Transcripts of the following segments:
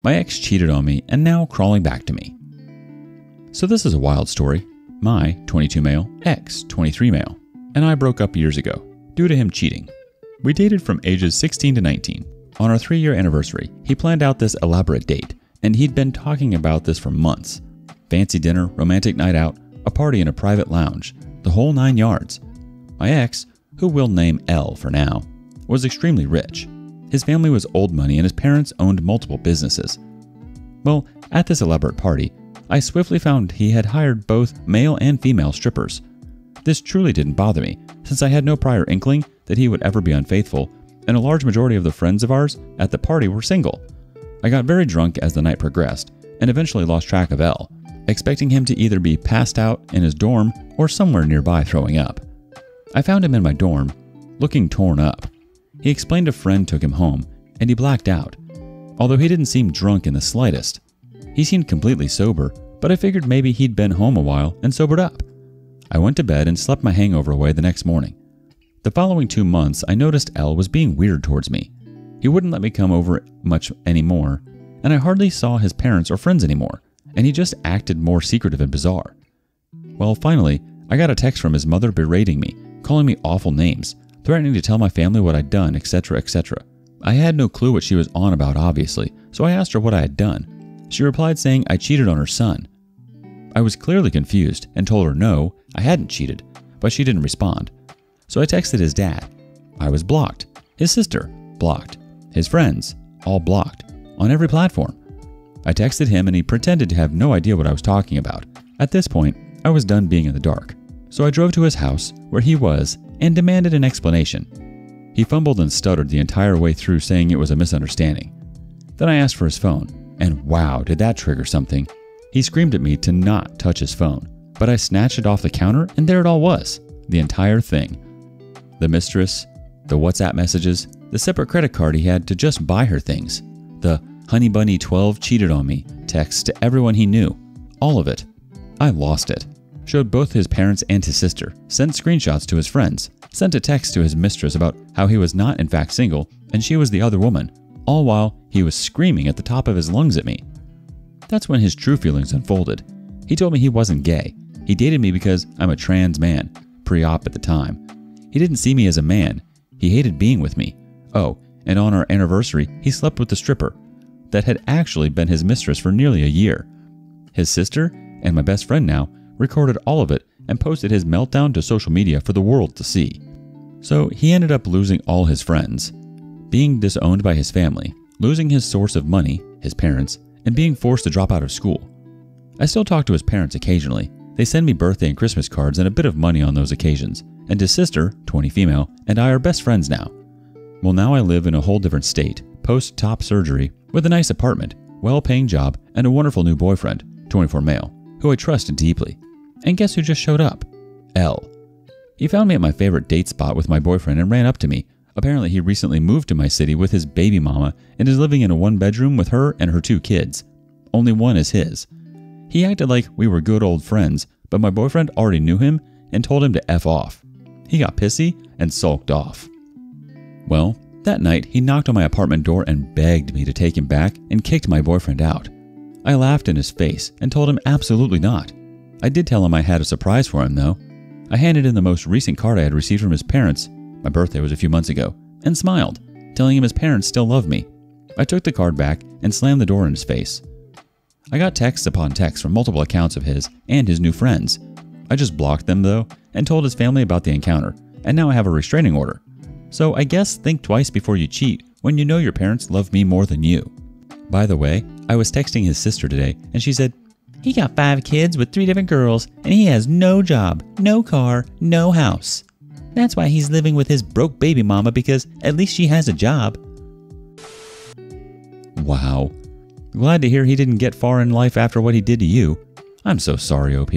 My ex cheated on me and now crawling back to me. So this is a wild story. My 22 male, ex 23 male, and I broke up years ago due to him cheating. We dated from ages 16 to 19. On our 3-year anniversary, he planned out this elaborate date, and he'd been talking about this for months. Fancy dinner, romantic night out, a party in a private lounge, the whole 9 yards. My ex, who we'll name L for now, was extremely rich. His family was old money and his parents owned multiple businesses. Well, at this elaborate party, I swiftly found he had hired both male and female strippers. This truly didn't bother me, since I had no prior inkling that he would ever be unfaithful, and a large majority of the friends of ours at the party were single. I got very drunk as the night progressed, and eventually lost track of L, expecting him to either be passed out in his dorm or somewhere nearby throwing up. I found him in my dorm, looking torn up. He explained a friend took him home, and he blacked out, although he didn't seem drunk in the slightest. He seemed completely sober, but I figured maybe he'd been home a while and sobered up. I went to bed and slept my hangover away the next morning. The following 2 months, I noticed L was being weird towards me. He wouldn't let me come over much anymore, and I hardly saw his parents or friends anymore, and he just acted more secretive and bizarre. Well, finally, I got a text from his mother berating me, calling me awful names, threatening to tell my family what I'd done, etc., etc. I had no clue what she was on about, obviously, so I asked her what I had done. She replied saying I cheated on her son. I was clearly confused and told her no, I hadn't cheated, but she didn't respond. So I texted his dad. I was blocked. His sister, blocked. His friends, all blocked, on every platform. I texted him and he pretended to have no idea what I was talking about. At this point, I was done being in the dark. So I drove to his house, where he was, and demanded an explanation. He fumbled and stuttered the entire way through, saying it was a misunderstanding. Then I asked for his phone, and wow, did that trigger something. He screamed at me to not touch his phone, but I snatched it off the counter and there it all was, the entire thing. The mistress, the WhatsApp messages, the separate credit card he had to just buy her things, the Honey Bunny 12 cheated on me texts to everyone he knew, all of it. I lost it. Showed both his parents and his sister, sent screenshots to his friends, sent a text to his mistress about how he was not in fact single and she was the other woman, all while he was screaming at the top of his lungs at me. That's when his true feelings unfolded. He told me he wasn't gay. He dated me because I'm a trans man, pre-op at the time. He didn't see me as a man. He hated being with me. Oh, and on our anniversary, he slept with the stripper that had actually been his mistress for nearly a year. His sister, and my best friend now, recorded all of it and posted his meltdown to social media for the world to see. So he ended up losing all his friends, being disowned by his family, losing his source of money, his parents, and being forced to drop out of school. I still talk to his parents occasionally. They send me birthday and Christmas cards and a bit of money on those occasions. And his sister, 20 female, and I are best friends now. Well, now I live in a whole different state, post-top surgery, with a nice apartment, well-paying job, and a wonderful new boyfriend, 24 male, who I trust deeply. And guess who just showed up? L. He found me at my favorite date spot with my boyfriend and ran up to me. Apparently he recently moved to my city with his baby mama and is living in a 1-bedroom with her and her 2 kids. Only one is his. He acted like we were good old friends, but my boyfriend already knew him and told him to F off. He got pissy and sulked off. Well, that night he knocked on my apartment door and begged me to take him back and kicked my boyfriend out. I laughed in his face and told him absolutely not. I did tell him I had a surprise for him though. I handed in the most recent card I had received from his parents, my birthday was a few months ago, and smiled, telling him his parents still loved me. I took the card back and slammed the door in his face. I got texts upon texts from multiple accounts of his and his new friends. I just blocked them though and told his family about the encounter, and now I have a restraining order. So I guess think twice before you cheat when you know your parents love me more than you. By the way, I was texting his sister today and she said, "He got 5 kids with 3 different girls and he has no job, no car, no house. That's why he's living with his broke baby mama because at least she has a job." Wow. Glad to hear he didn't get far in life after what he did to you. I'm so sorry, OP.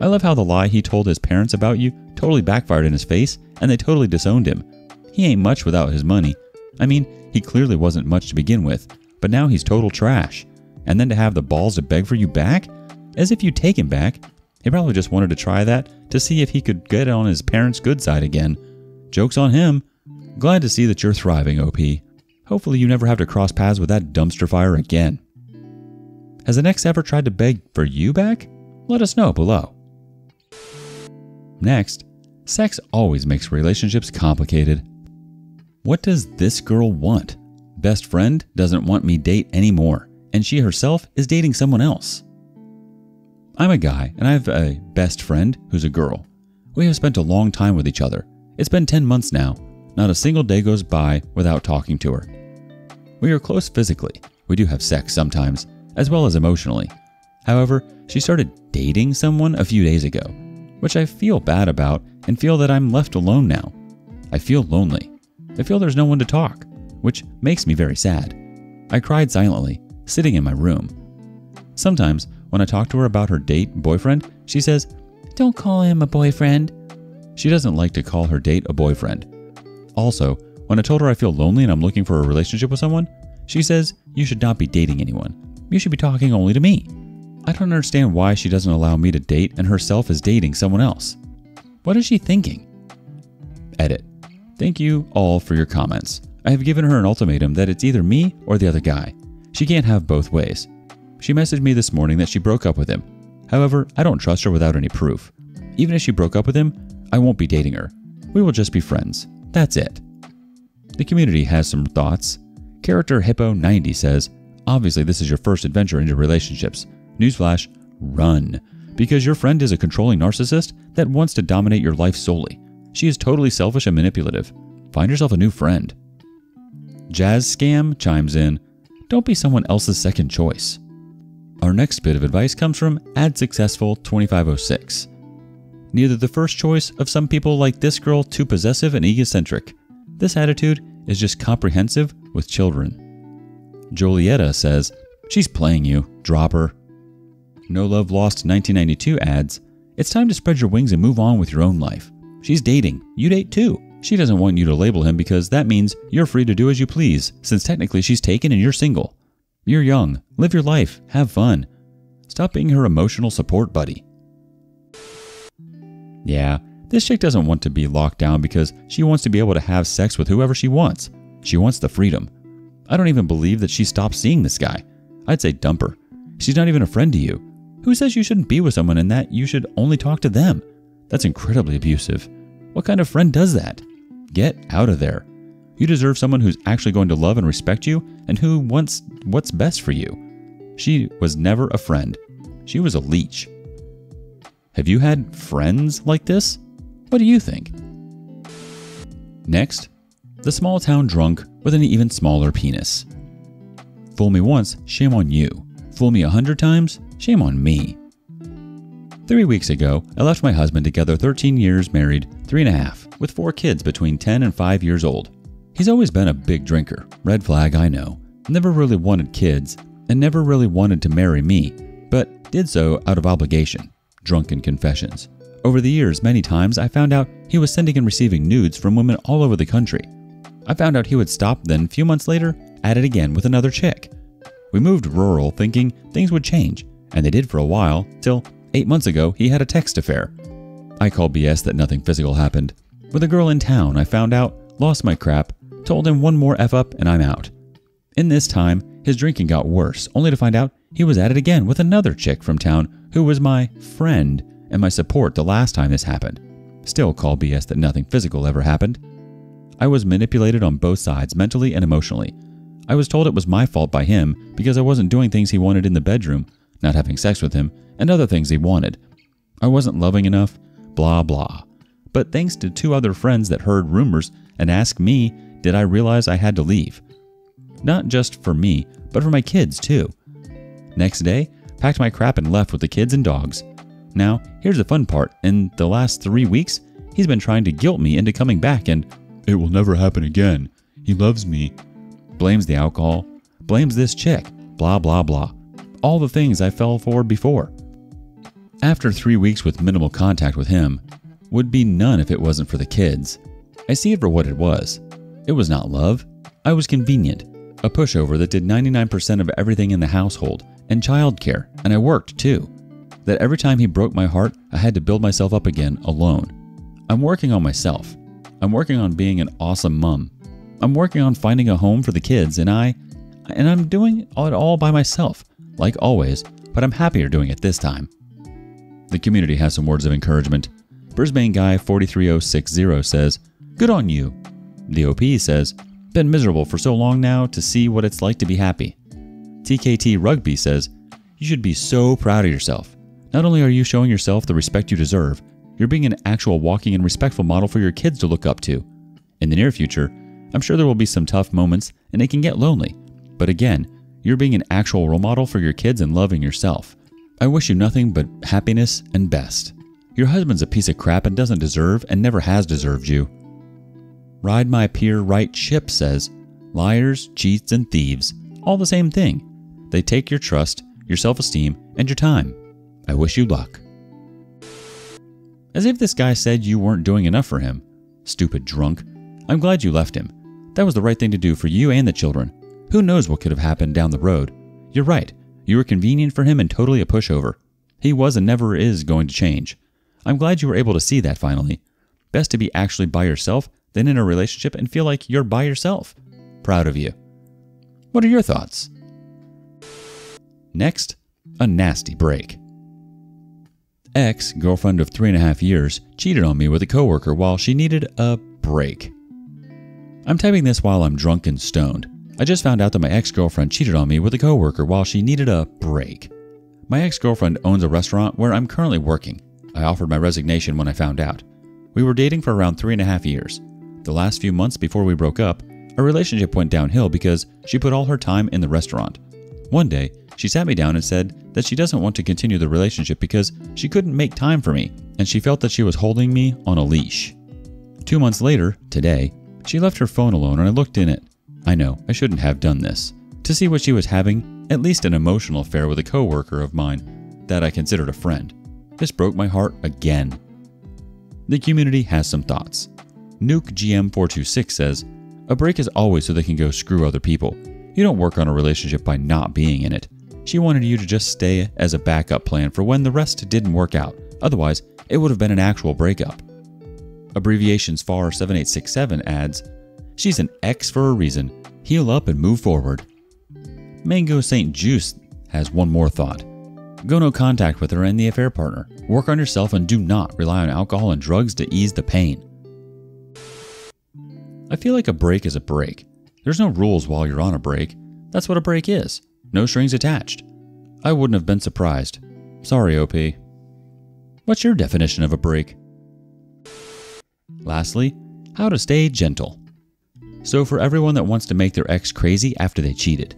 I love how the lie he told his parents about you totally backfired in his face and they totally disowned him. He ain't much without his money. I mean, he clearly wasn't much to begin with, but now he's total trash. And then to have the balls to beg for you back? As if you'd take him back. He probably just wanted to try that to see if he could get on his parents' good side again. Joke's on him. Glad to see that you're thriving, OP. Hopefully you never have to cross paths with that dumpster fire again. Has an ex ever tried to beg for you back? Let us know below. Next, sex always makes relationships complicated. What does this girl want? Best friend doesn't want me date anymore, and she herself is dating someone else. I'm a guy, and I have a best friend who's a girl. We have spent a long time with each other. It's been 10 months now. Not a single day goes by without talking to her. We are close physically. We do have sex sometimes, as well as emotionally. However, she started dating someone a few days ago, which I feel bad about and feel that I'm left alone now. I feel lonely. I feel there's no one to talk, which makes me very sad. I cried silently, sitting in my room. Sometimes, when I talk to her about her date boyfriend, she says, "Don't call him a boyfriend." She doesn't like to call her date a boyfriend. Also, when I told her I feel lonely and I'm looking for a relationship with someone, she says, "You should not be dating anyone. You should be talking only to me." I don't understand why she doesn't allow me to date and herself is dating someone else. What is she thinking? Edit. Thank you all for your comments. I have given her an ultimatum that it's either me or the other guy. She can't have both ways. She messaged me this morning that she broke up with him. However, I don't trust her without any proof. Even if she broke up with him, I won't be dating her. We will just be friends. That's it. The community has some thoughts. Character Hippo90 says, "Obviously this is your first adventure into relationships. Newsflash, run. Because your friend is a controlling narcissist that wants to dominate your life solely. She is totally selfish and manipulative. Find yourself a new friend." Jazz Scam chimes in, "Don't be someone else's second choice." Our next bit of advice comes from AdSuccessful2506. Neither the first choice of some people like this girl too possessive and egocentric. This attitude is just comprehensive with children. Jolietta says, "She's playing you. Drop her." No Love Lost 1992 adds, "It's time to spread your wings and move on with your own life. She's dating. You date too. She doesn't want you to label him because that means you're free to do as you please, since technically she's taken and you're single. You're young. Live your life. Have fun. Stop being her emotional support buddy." Yeah, this chick doesn't want to be locked down because she wants to be able to have sex with whoever she wants. She wants the freedom. I don't even believe that she stopped seeing this guy. I'd say dump her. She's not even a friend to you. Who says you shouldn't be with someone and that you should only talk to them? That's incredibly abusive. What kind of friend does that? Get out of there. You deserve someone who's actually going to love and respect you and who wants what's best for you. She was never a friend. She was a leech. Have you had friends like this? What do you think? Next, the small town drunk with an even smaller penis. Fool me once, shame on you. Fool me 100 times, shame on me. 3 weeks ago, I left my husband together 13 years married, 3.5, with 4 kids between 10 and 5 years old. He's always been a big drinker. Red flag, I know. Never really wanted kids and never really wanted to marry me, but did so out of obligation. Drunken confessions. Over the years, many times I found out he was sending and receiving nudes from women all over the country. I found out he would stop, then a few months later, at it again with another chick. We moved rural thinking things would change, and they did for a while, till 8 months ago he had a text affair. I call BS that nothing physical happened. With a girl in town, I found out, lost my crap, told him one more F up and I'm out. In this time, his drinking got worse, only to find out he was at it again with another chick from town who was my friend and my support the last time this happened. Still call BS that nothing physical ever happened. I was manipulated on both sides, mentally and emotionally. I was told it was my fault by him because I wasn't doing things he wanted in the bedroom, not having sex with him, and other things he wanted. I wasn't loving enough, blah blah. But thanks to 2 other friends that heard rumors and asked me, did I realize I had to leave. Not just for me, but for my kids too. Next day, packed my crap and left with the kids and dogs. Now, here's the fun part. In the last 3 weeks, he's been trying to guilt me into coming back and, "It will never happen again. He loves me." Blames the alcohol, blames this chick, blah blah blah. All the things I fell for before. After 3 weeks with minimal contact with him, would be none if it wasn't for the kids. I see it for what it was. It was not love. I was convenient. A pushover that did 99% of everything in the household and childcare, and I worked too. That every time he broke my heart, I had to build myself up again alone. I'm working on myself. I'm working on being an awesome mom. I'm working on finding a home for the kids, and I'm doing it all by myself. like always, but I'm happier doing it this time. The community has some words of encouragement. Brisbane Guy 43060 says, "Good on you." The OP says, "Been miserable for so long now to see what it's like to be happy." TKT Rugby says, "You should be so proud of yourself. Not only are you showing yourself the respect you deserve, you're being an actual walking and respectful model for your kids to look up to. In the near future, I'm sure there will be some tough moments and it can get lonely. But again, you're being an actual role model for your kids and loving yourself. I wish you nothing but happiness and best. Your husband's a piece of crap and doesn't deserve and never has deserved you." Ride My Peer Right Ship says, "Liars, cheats, and thieves, all the same thing. They take your trust, your self-esteem, and your time. I wish you luck." As if this guy said you weren't doing enough for him. Stupid drunk. I'm glad you left him. That was the right thing to do for you and the children. Who knows what could have happened down the road? You're right. You were convenient for him and totally a pushover. He was and never is going to change. I'm glad you were able to see that finally. Best to be actually by yourself than in a relationship and feel like you're by yourself. Proud of you. What are your thoughts? Next, a nasty break. Ex-girlfriend of 3.5 years cheated on me with a coworker while she needed a break. I'm typing this while I'm drunk and stoned. I just found out that my ex-girlfriend cheated on me with a coworker while she needed a break. My ex-girlfriend owns a restaurant where I'm currently working. I offered my resignation when I found out. We were dating for around 3.5 years. The last few months before we broke up, our relationship went downhill because she put all her time in the restaurant. One day, she sat me down and said that she doesn't want to continue the relationship because she couldn't make time for me, and she felt that she was holding me on a leash. 2 months later, today, she left her phone alone and I looked in it. I know, I shouldn't have done this. To see what she was having, at least an emotional affair with a coworker of mine that I considered a friend. This broke my heart again. The community has some thoughts. Nuke GM426 says, "A break is always so they can go screw other people. You don't work on a relationship by not being in it. She wanted you to just stay as a backup plan for when the rest didn't work out. Otherwise, it would have been an actual breakup." Abbreviations FAR 7867 adds, "She's an ex for a reason. Heal up and move forward." Mango St. Juice has one more thought. Go no contact with her and the affair partner. Work on yourself and do not rely on alcohol and drugs to ease the pain. I feel like a break is a break. There's no rules while you're on a break. That's what a break is. No strings attached. I wouldn't have been surprised. Sorry, OP. What's your definition of a break? Lastly, how to stay gentle. So for everyone that wants to make their ex crazy after they cheated.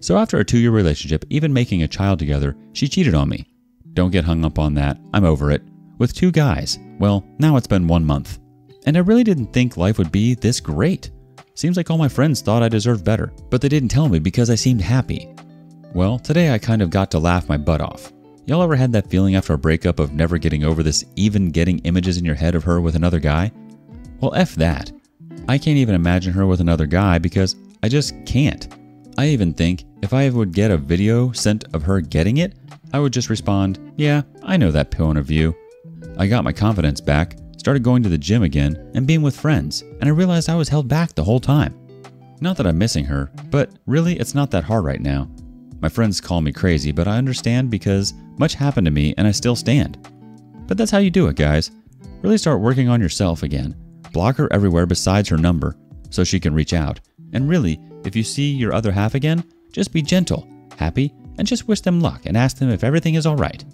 So after a 2-year relationship, even making a child together, she cheated on me. Don't get hung up on that. I'm over it. With 2 guys. Well, now it's been 1 month. And I really didn't think life would be this great. Seems like all my friends thought I deserved better, but they didn't tell me because I seemed happy. Well, today I kind of got to laugh my butt off. Y'all ever had that feeling after a breakup of never getting over this, even getting images in your head of her with another guy? Well, F that. I can't even imagine her with another guy because I just can't. I even think if I would get a video sent of her getting it, I would just respond, "Yeah, I know that point of view." I got my confidence back, started going to the gym again, and being with friends, and I realized I was held back the whole time. Not that I'm missing her, but really it's not that hard right now. My friends call me crazy, but I understand because much happened to me and I still stand. But that's how you do it, guys. Really start working on yourself again. Block her everywhere besides her number, so she can reach out. And really, if you see your other half again, just be gentle, happy, and just wish them luck and ask them if everything is alright.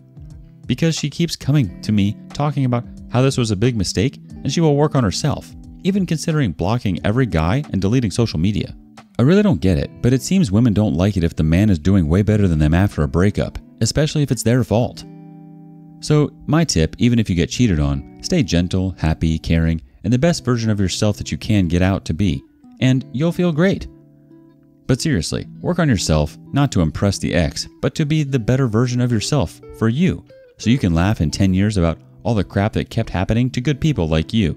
Because she keeps coming to me talking about how this was a big mistake and she will work on herself, even considering blocking every guy and deleting social media. I really don't get it, but it seems women don't like it if the man is doing way better than them after a breakup, especially if it's their fault. So my tip, even if you get cheated on, stay gentle, happy, caring, and the best version of yourself that you can get out to be, and you'll feel great. But seriously, work on yourself, not to impress the ex, but to be the better version of yourself for you, so you can laugh in 10 years about all the crap that kept happening to good people like you.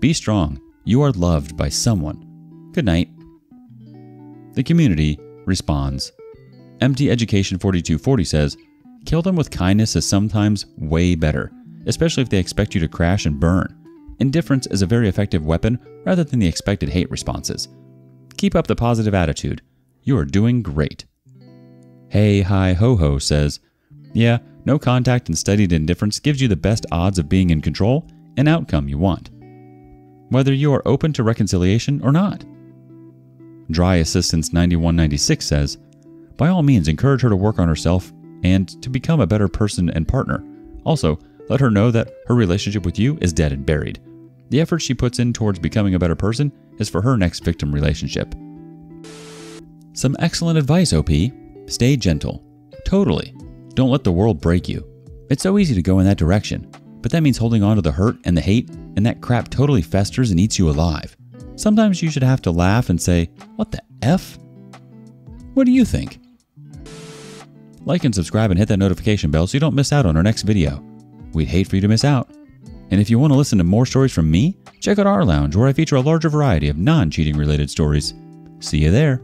Be strong. You are loved by someone. Good night. The community responds. Empty Education 4240 says, "Kill them with kindness is sometimes way better, especially if they expect you to crash and burn. Indifference is a very effective weapon rather than the expected hate responses. Keep up the positive attitude. You are doing great." Hey Hi Ho Ho says, yeah, no contact and studied indifference gives you the best odds of being in control and outcome you want, whether you are open to reconciliation or not. Dry Assistance 9196 says, by all means encourage her to work on herself and to become a better person and partner. Also, let her know that her relationship with you is dead and buried. The effort she puts in towards becoming a better person is for her next victim relationship. Some excellent advice, OP. Stay gentle. Totally. Don't let the world break you. It's so easy to go in that direction, but that means holding on to the hurt and the hate, and that crap totally festers and eats you alive. Sometimes you should have to laugh and say, what the F? What do you think? Like and subscribe and hit that notification bell so you don't miss out on our next video. We'd hate for you to miss out. And if you want to listen to more stories from me, check out our lounge where I feature a larger variety of non-cheating related stories. See you there.